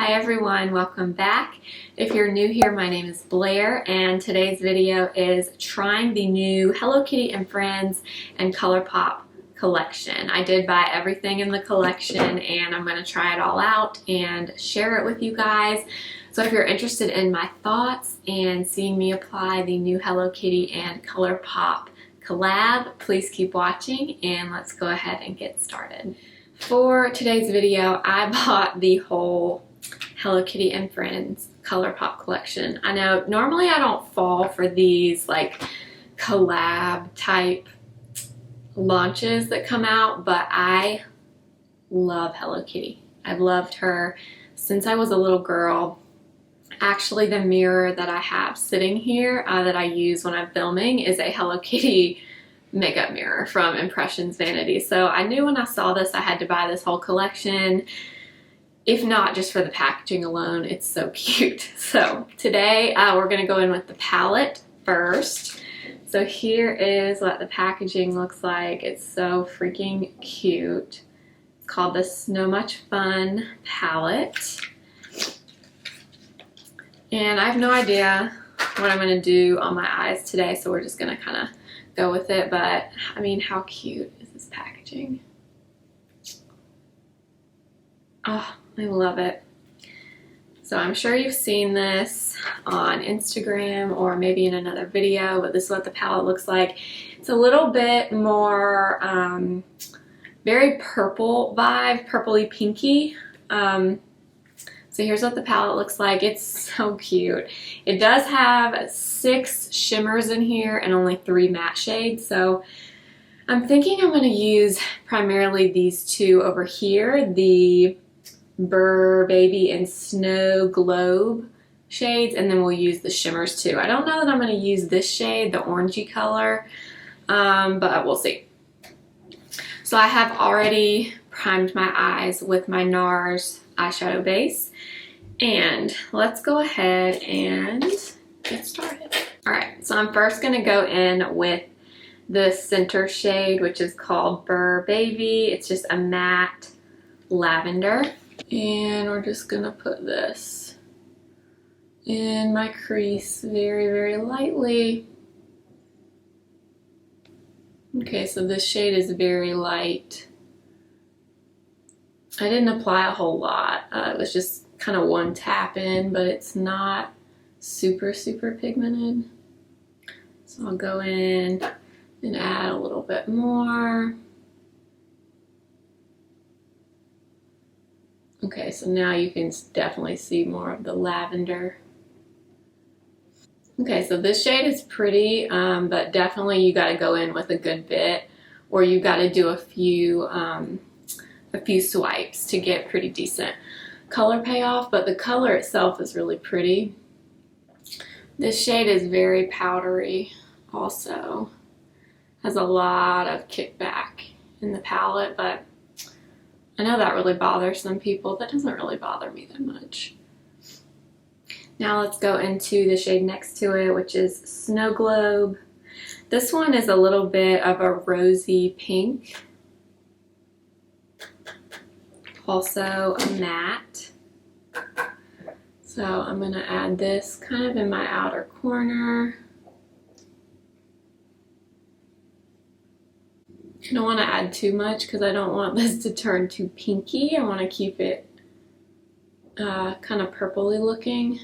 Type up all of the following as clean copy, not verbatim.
Hi everyone, welcome back. If you're new here, my name is Blair and today's video is trying the new Hello Kitty and Friends and Colourpop collection. I did buy everything in the collection and I'm going to try it all out and share it with you guys. So if you're interested in my thoughts and seeing me apply the new Hello Kitty and Colourpop collab, please keep watching and let's go ahead and get started. For today's video, I bought the whole Hello Kitty and Friends Colourpop collection. I know normally I don't fall for these like collab type launches that come out, but I love Hello Kitty. I've loved her since I was a little girl. Actually, the mirror that I have sitting here that I use when I'm filming is a Hello Kitty makeup mirror from Impressions Vanity. So I knew when I saw this I had to buy this whole collection. If not just for the packaging alone, it's so cute. So today we're going to go in with the palette first. So here is what the packaging looks like. It's so freaking cute. It's called the So Much Fun palette. And I have no idea what I'm going to do on my eyes today, so we're just going to kind of go with it. But I mean, how cute is this packaging? Oh, I love it. So I'm sure you've seen this on Instagram or maybe in another video, but this is what the palette looks like. It's a little bit more very purple vibe, purpley pinky. So here's what the palette looks like. It's so cute. It does have 6 shimmers in here and only 3 matte shades. So I'm thinking I'm going to use primarily these two over here, the Burr Baby and Snow Globe shades, and then we'll use the shimmers too. I don't know that I'm going to use this shade, the orangey color, but we'll see. So I have already primed my eyes with my NARS eyeshadow base, and let's go ahead and get started. Alright, so I'm first going to go in with the center shade, which is called Burr Baby. It's just a matte lavender. And we're just gonna put this in my crease very, very lightly. Okay, so this shade is very light. I didn't apply a whole lot. It was just kind of one tap in, but it's not super, super pigmented. So I'll go in and add a little bit more. Okay, so now you can definitely see more of the lavender. Okay, so this shade is pretty, but definitely you got to go in with a good bit, or you got to do a few swipes to get pretty decent color payoff. But the color itself is really pretty. This shade is very powdery, also has a lot of kickback in the palette, but I know that really bothers some people. That doesn't really bother me that much. Now let's go into the shade next to it, which is Snow Globe. This one is a little bit of a rosy pink. Also a matte. So I'm going to add this kind of in my outer corner. I don't want to add too much because I don't want this to turn too pinky. I want to keep it kind of purpley looking.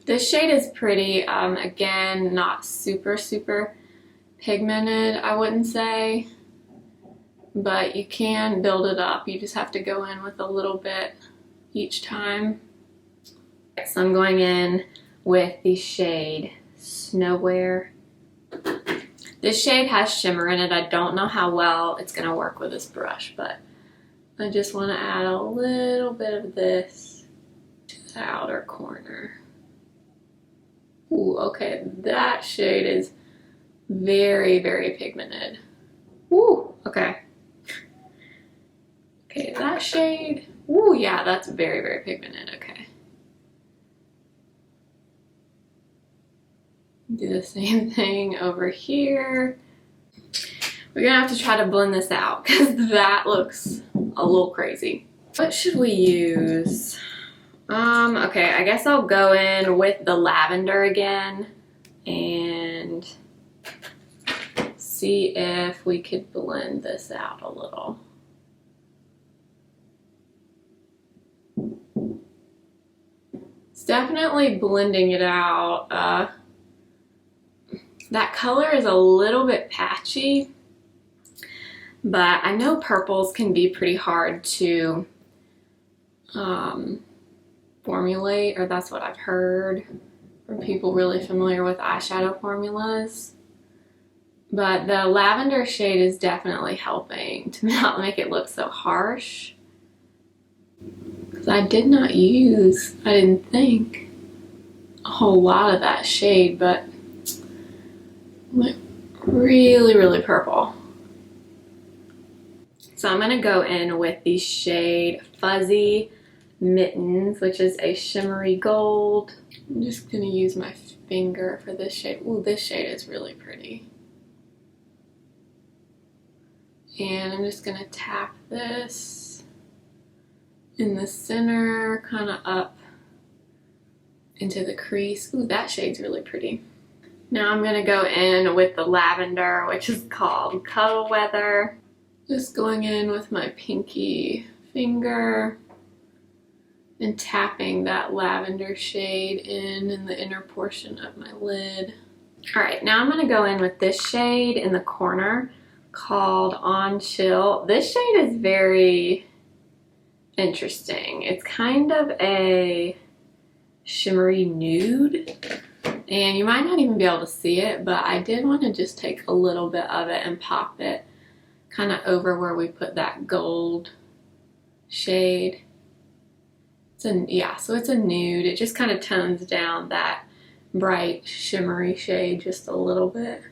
This shade is pretty, again, not super, super pigmented, I wouldn't say, but you can build it up. You just have to go in with a little bit each time. So I'm going in with the shade Snowwear. This shade has shimmer in it. I don't know how well it's going to work with this brush, but I just want to add a little bit of this to the outer corner. Ooh, okay, that shade is very, very pigmented. Ooh, okay. Okay, that shade, ooh, yeah, that's very, very pigmented, okay. Do the same thing over here. We're gonna have to try to blend this out because that looks a little crazy. What should we use? Okay, I guess I'll go in with the lavender again and see if we could blend this out a little. It's definitely blending it out. That color is a little bit patchy, but I know purples can be pretty hard to formulate, or that's what I've heard from people really familiar with eyeshadow formulas. But the lavender shade is definitely helping to not make it look so harsh. Because I did not use, I didn't think, a whole lot of that shade, but it went really, really purple. So I'm going to go in with the shade Fuzzy Mittens, which is a shimmery gold. I'm just going to use my finger for this shade. Ooh, this shade is really pretty. And I'm just going to tap this in the center, kind of up into the crease. Ooh, that shade's really pretty. Now I'm going to go in with the lavender, which is called Cuddle Weather. Just going in with my pinky finger and tapping that lavender shade in the inner portion of my lid. All right, now I'm going to go in with this shade in the corner called On Chill. This shade is very interesting. It's kind of a shimmery nude, and you might not even be able to see it, but I did want to just take a little bit of it and pop it kind of over where we put that gold shade. Yeah, so it's a nude. It just kind of tones down that bright shimmery shade just a little bit.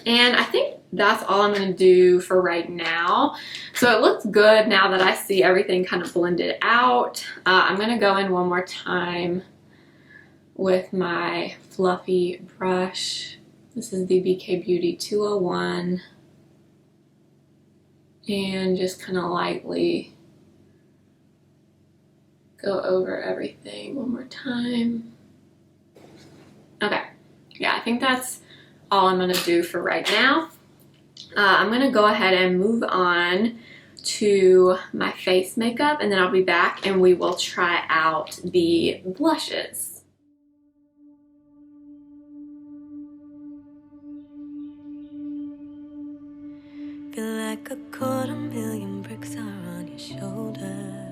And I think that's all I'm going to do for right now. So it looks good now that I see everything kind of blended out. I'm going to go in one more time with my fluffy brush. This is the BK Beauty 201. And just kind of lightly go over everything one more time. Okay, yeah, I think that's all I'm going to do for right now. I'm going to go ahead and move on to my face makeup, and then I'll be back and we will try out the blushes. Feel like 250,000 bricks are on your shoulder,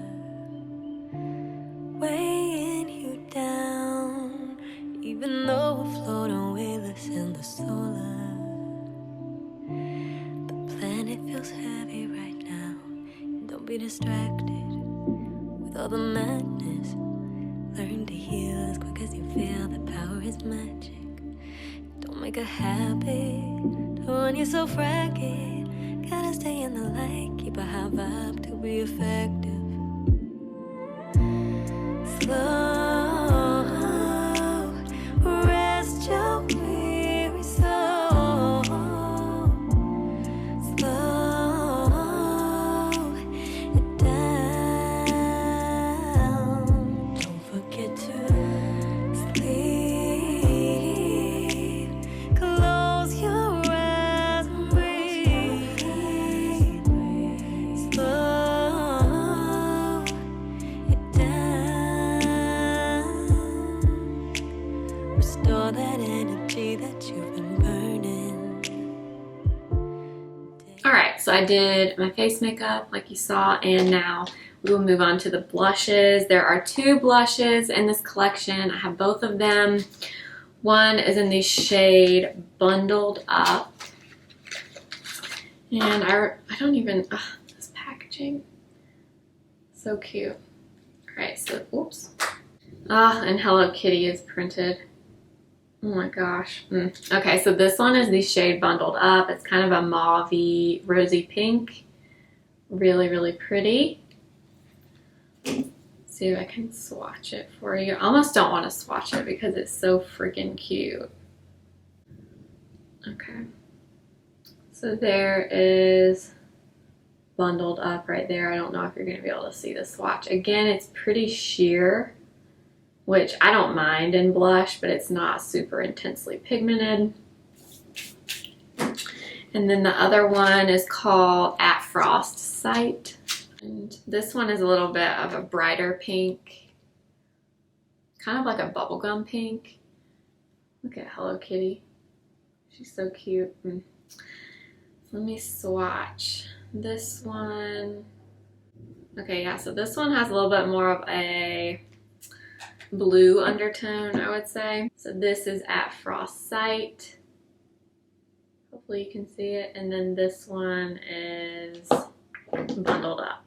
weighing you down, even though we're floating weightless in the solar. The planet feels heavy right now. Don't be distracted with all the madness. Learn to heal as quick as you feel. The power is magic. Don't make a habit to run you so fragile. Gotta stay in the light, keep a high vibe to be effective. Slow, rest your weary soul. Slow it down. Don't forget to sleep. Close your eyes and breathe. Slow it down. Restore that energy that you've been burning. All right, so I did my face makeup like you saw, and now we will move on to the blushes. There are 2 blushes in this collection. I have both of them. One is in the shade Bundled Up. And I don't even, this packaging, so cute. All right, so, oops. And Hello Kitty is printed. Oh my gosh. Okay, so this one is the shade Bundled Up. It's kind of a mauve-y, rosy pink. Really, really pretty. Let's see if I can swatch it for you. I almost don't want to swatch it because it's so freaking cute. Okay. So there is bundled up right there. I don't know if you're going to be able to see the swatch. Again, it's pretty sheer, which I don't mind in blush, but it's not super intensely pigmented. And then the other one is called At Frost Sight. And this one is a little bit of a brighter pink, kind of like a bubblegum pink. Look at Hello Kitty. She's so cute. Let me swatch this one. Okay, yeah, so this one has a little bit more of a blue undertone, I would say. So this is At Frost Sight. Hopefully you can see it. And then this one is Bundled Up.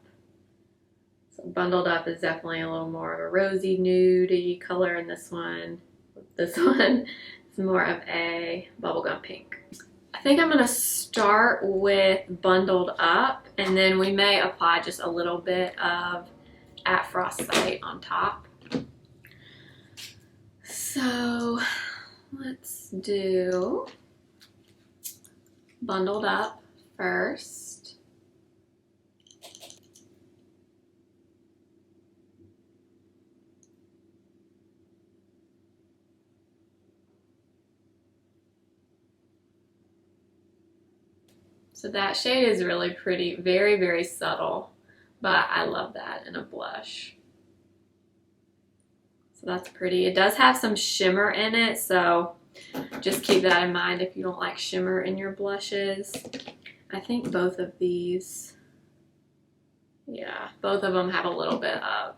So Bundled Up is definitely a little more of a rosy nudie color, and this one is more of a bubblegum pink. I think I'm going to start with Bundled Up, and then we may apply just a little bit of At Frost Sight on top. So let's do Bundled Up first. So that shade is really pretty, very, very subtle, but I love that in a blush. So that's pretty. It does have some shimmer in it, so just keep that in mind if you don't like shimmer in your blushes. I think both of these, yeah, both of them have a little bit of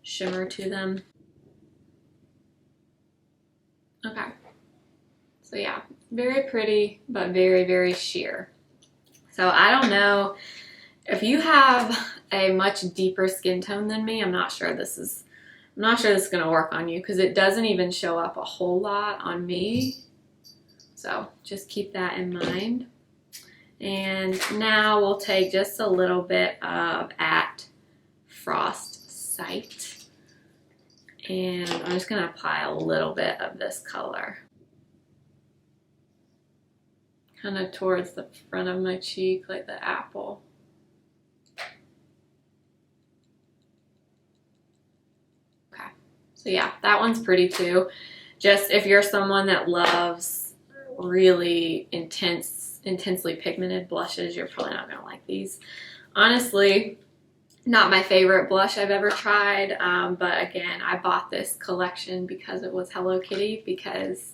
shimmer to them. Okay, so yeah, very pretty, but very, very sheer. So I don't know if you have a much deeper skin tone than me. I'm not sure this is going to work on you because it doesn't even show up a whole lot on me. So just keep that in mind. And now we'll take just a little bit of At Frost Sight. And I'm just going to apply a little bit of this color, kind of towards the front of my cheek, like the apple. Okay, so yeah, that one's pretty too. Just if you're someone that loves really intensely pigmented blushes, you're probably not gonna like these. Honestly, not my favorite blush I've ever tried, but again, I bought this collection because it was Hello Kitty, because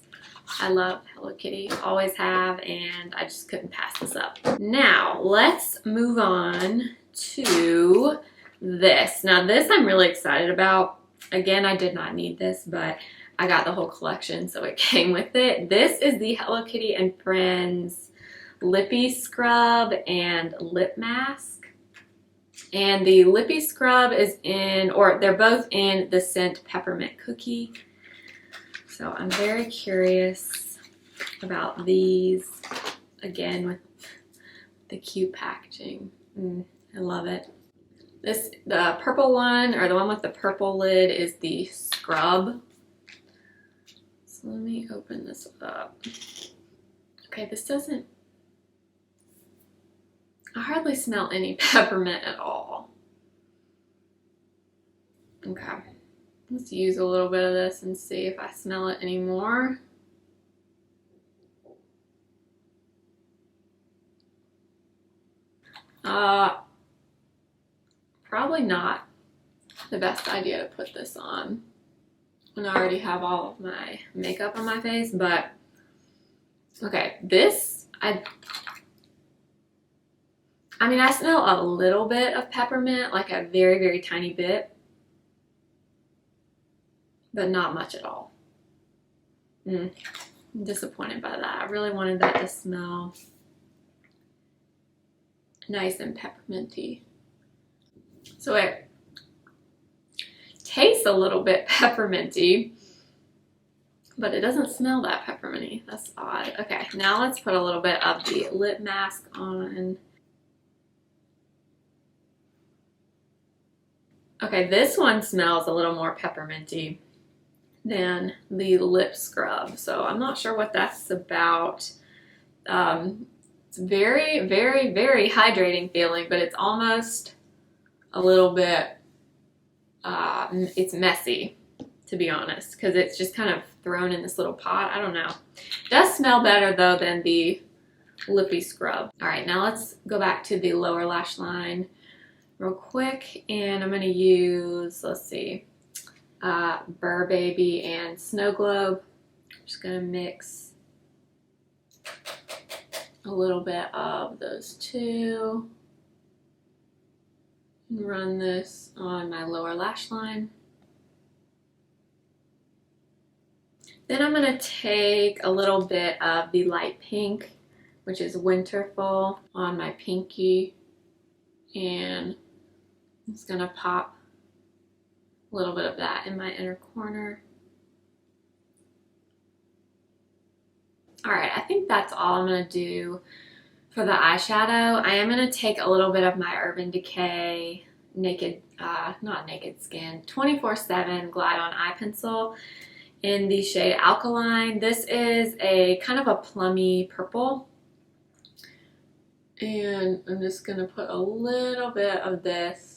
I love Hello Kitty, always have, and I just couldn't pass this up. Now, let's move on to this. Now, this I'm really excited about. Again, I did not need this, but I got the whole collection, so it came with it. This is the Hello Kitty and Friends Lippy Scrub and Lip Mask. And the Lippy Scrub is in, or they're both in the scent Peppermint Cookie. So I'm very curious about these, again, with the cute packaging. I love it. The purple one, or the one with the purple lid, is the Scrub. So let me open this up. Okay, this doesn't, I hardly smell any peppermint at all. Okay. Let's use a little bit of this and see if I smell it anymore. Probably not the best idea to put this on when I already have all of my makeup on my face, but okay, this, I mean, I smell a little bit of peppermint, like a very, very tiny bit, but not much at all. I'm disappointed by that. I really wanted that to smell nice and pepperminty. So it tastes a little bit pepperminty, but it doesn't smell that pepperminty. That's odd. Okay, now let's put a little bit of the lip mask on. Okay, this one smells a little more pepperminty than the lip scrub, so I'm not sure what that's about. It's very, very, very hydrating feeling, but it's almost a little bit, it's messy, to be honest, because it's just kind of thrown in this little pot. I don't know. It does smell better though than the lippy scrub. All right, now let's go back to the lower lash line real quick, and I'm gonna use, let's see, Burr Baby and Snow Globe. I'm just gonna mix a little bit of those two and run this on my lower lash line. Then I'm gonna take a little bit of the light pink, which is Winterful, on my pinky, and I'm just gonna pop a little bit of that in my inner corner. All right, I think that's all I'm gonna do for the eyeshadow. I am gonna take a little bit of my Urban Decay not Naked Skin, 24/7 Glide On Eye Pencil in the shade Alkaline. This is a kind of a plummy purple. And I'm just gonna put a little bit of this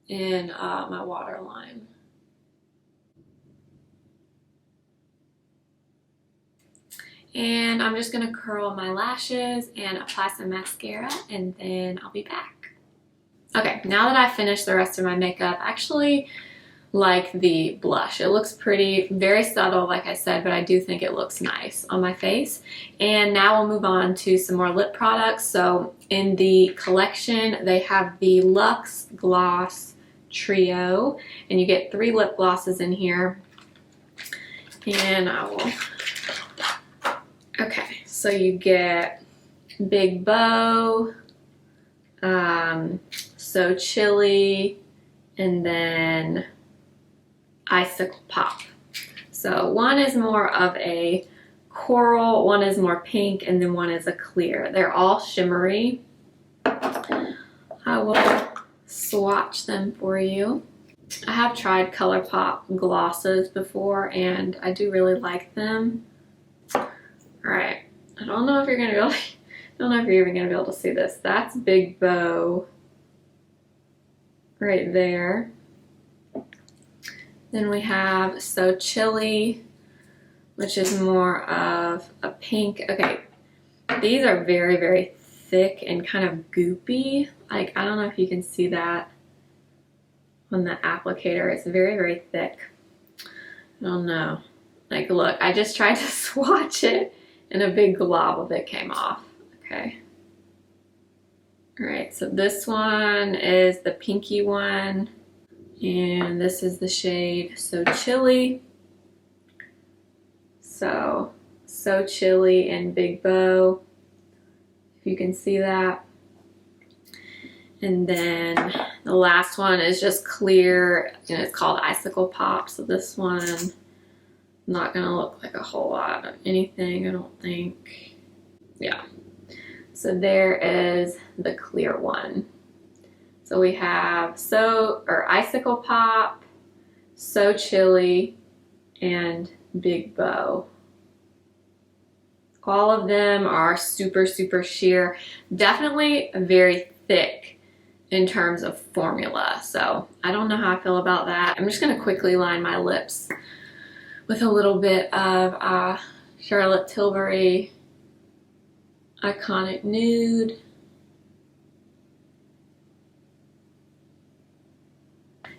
in my waterline. And I'm just gonna curl my lashes and apply some mascara, and then I'll be back. Okay, now that I've finished the rest of my makeup, I actually like the blush. It looks pretty, very subtle, like I said, but I do think it looks nice on my face. And now we'll move on to some more lip products. So in the collection, they have the Luxe Gloss Trio, and you get 3 lip glosses in here. And I will, okay, so you get Big Bow, So Chilly, and then Icicle Pop. So one is more of a coral, one is more pink, and then one is a clear. They're all shimmery. I will swatch them for you. I have tried Colourpop glosses before, and I do really like them. All right, I don't know if you're gonna be able to, I don't know if you're even gonna be able to see this. That's Big Bow right there. Then we have So Chilly, which is more of a pink. Okay, these are very, very thick and kind of goopy. Like, I don't know if you can see that on the applicator. It's very, very thick. I don't know. Like, look, I just tried to swatch it and a big glob of it came off. Okay. All right, so this one is the pinky one. And this is the shade So Chilly. So Chilly and Big Bow, if you can see that. And then the last one is just clear, and it's called Icicle Pop. So this one, not gonna look like a whole lot of anything, I don't think. Yeah. So there is the clear one. So we have Icicle Pop, So Chilly, and Big Bow. All of them are super, super sheer. Definitely very thick in terms of formula. So I don't know how I feel about that. I'm just gonna quickly line my lips with a little bit of Charlotte Tilbury Iconic Nude.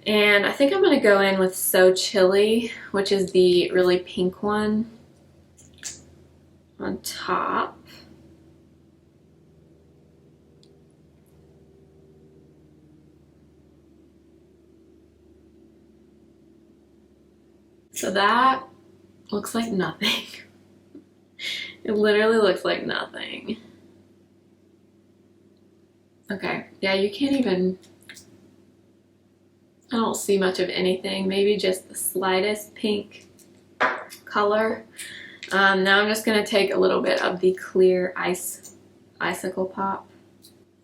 And I think I'm gonna go in with So Chilly, which is the really pink one on top. So that looks like nothing. It literally looks like nothing. Okay, yeah, you can't even, I don't see much of anything, maybe just the slightest pink color. Now I'm just gonna take a little bit of the clear Icicle Pop.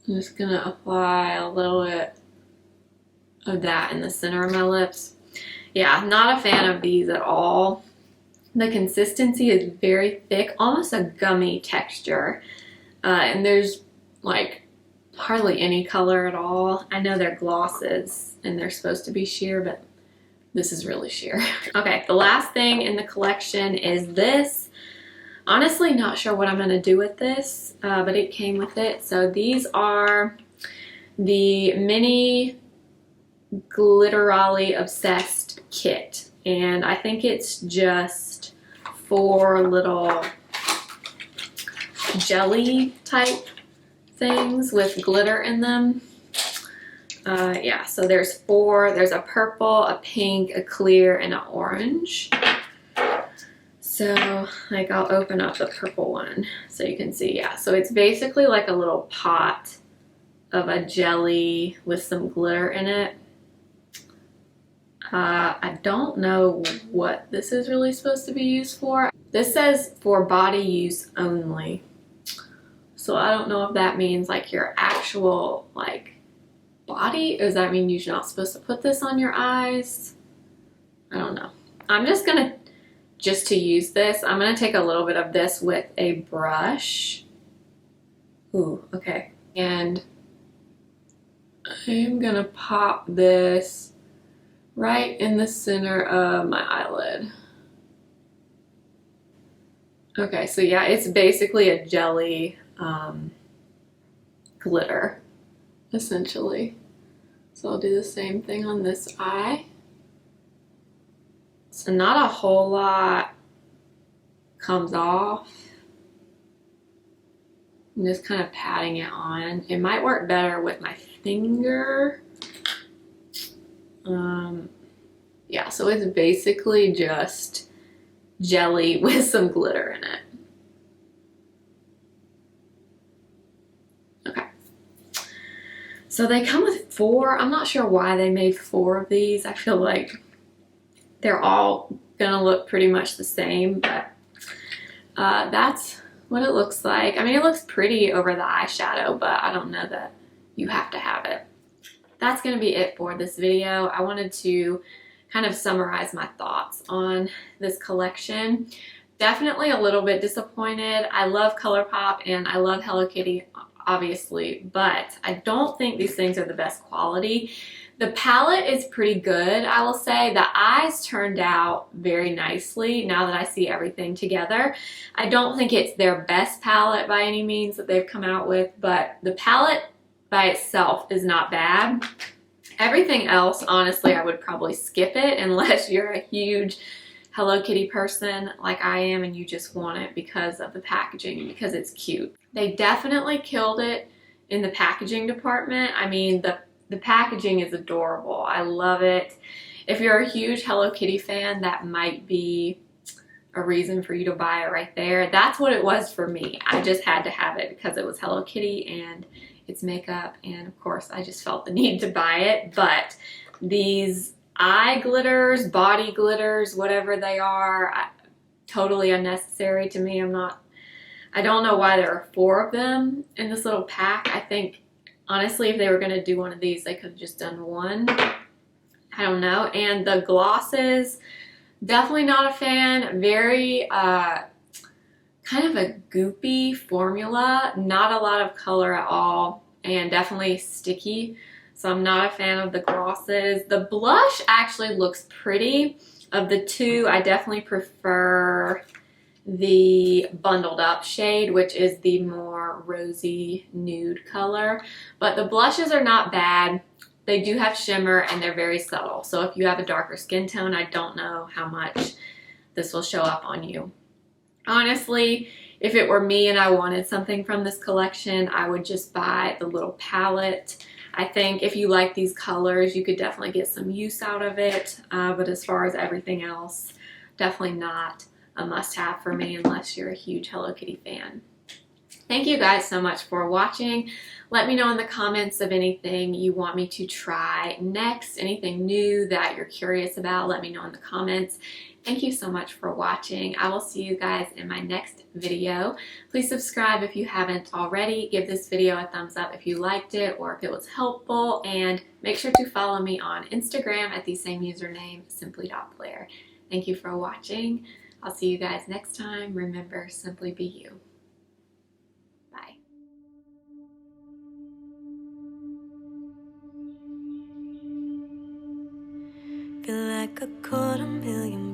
I'm just gonna apply a little bit of that in the center of my lips. Yeah, not a fan of these at all. The consistency is very thick, almost a gummy texture. And there's like hardly any color at all. I know they're glosses and they're supposed to be sheer, but this is really sheer. Okay, the last thing in the collection is this. Honestly, not sure what I'm gonna do with this, but it came with it. So these are the mini Glitterally Obsessed kit. And I think it's just 4 little jelly type things with glitter in them. Yeah, so there's 4. There's a purple, a pink, a clear, and an orange. So, like, I'll open up the purple one so you can see. Yeah, so it's basically like a little pot of a jelly with some glitter in it. I don't know what this is really supposed to be used for. This says for body use only. So I don't know if that means like your actual like body. Does that mean you're not supposed to put this on your eyes? I don't know. I'm just gonna, just to use this, I'm gonna take a little bit of this with a brush. Ooh, okay. And I'm gonna pop this right in the center of my eyelid. Okay, so yeah, it's basically a jelly glitter, essentially. So I'll do the same thing on this eye. So not a whole lot comes off. I'm just kind of patting it on. It might work better with my finger. Yeah, so it's basically just jelly with some glitter in it. Okay. So they come with 4. I'm not sure why they made 4 of these. I feel like they're all gonna look pretty much the same, but that's what it looks like. I mean, it looks pretty over the eyeshadow, but I don't know that you have to have it. That's gonna be it for this video. I wanted to kind of summarize my thoughts on this collection. Definitely a little bit disappointed. I love Colourpop and I love Hello Kitty, obviously, but I don't think these things are the best quality. The palette is pretty good, I will say. The eyes turned out very nicely now that I see everything together. I don't think it's their best palette by any means that they've come out with, but the palette by itself is not bad. Everything else, honestly, I would probably skip it unless you're a huge Hello Kitty person like I am and you just want it because of the packaging, because it's cute. They definitely killed it in the packaging department. I mean, the packaging is adorable. I love it. If you're a huge Hello Kitty fan, that might be a reason for you to buy it right there. That's what it was for me. I just had to have it because it was Hello Kitty and it's makeup, and of course I just felt the need to buy it. But these eye glitters, body glitters, whatever they are, totally unnecessary to me. I don't know why there are 4 of them in this little pack. I think honestly if they were going to do one of these they could have just done 1. I don't know. And the glosses, definitely not a fan. Very kind of a goopy formula, not a lot of color at all, and definitely sticky. So I'm not a fan of the glosses. The blush actually looks pretty. Of the 2, I definitely prefer the bundled up shade, which is the more rosy nude color. But the blushes are not bad. They do have shimmer and they're very subtle. So if you have a darker skin tone, I don't know how much this will show up on you. Honestly, if it were me and I wanted something from this collection, I would just buy the little palette. I think if you like these colors, you could definitely get some use out of it. But as far as everything else, definitely not a must-have for me unless you're a huge Hello Kitty fan. Thank you guys so much for watching. Let me know in the comments of anything you want me to try next, anything new that you're curious about. Let me know in the comments. Thank you so much for watching. I will see you guys in my next video. Please subscribe if you haven't already. Give this video a thumbs up if you liked it or if it was helpful. And make sure to follow me on Instagram at the same username, simply.blair. Thank you for watching. I'll see you guys next time. Remember, simply be you. Bye. Feel like I caught a million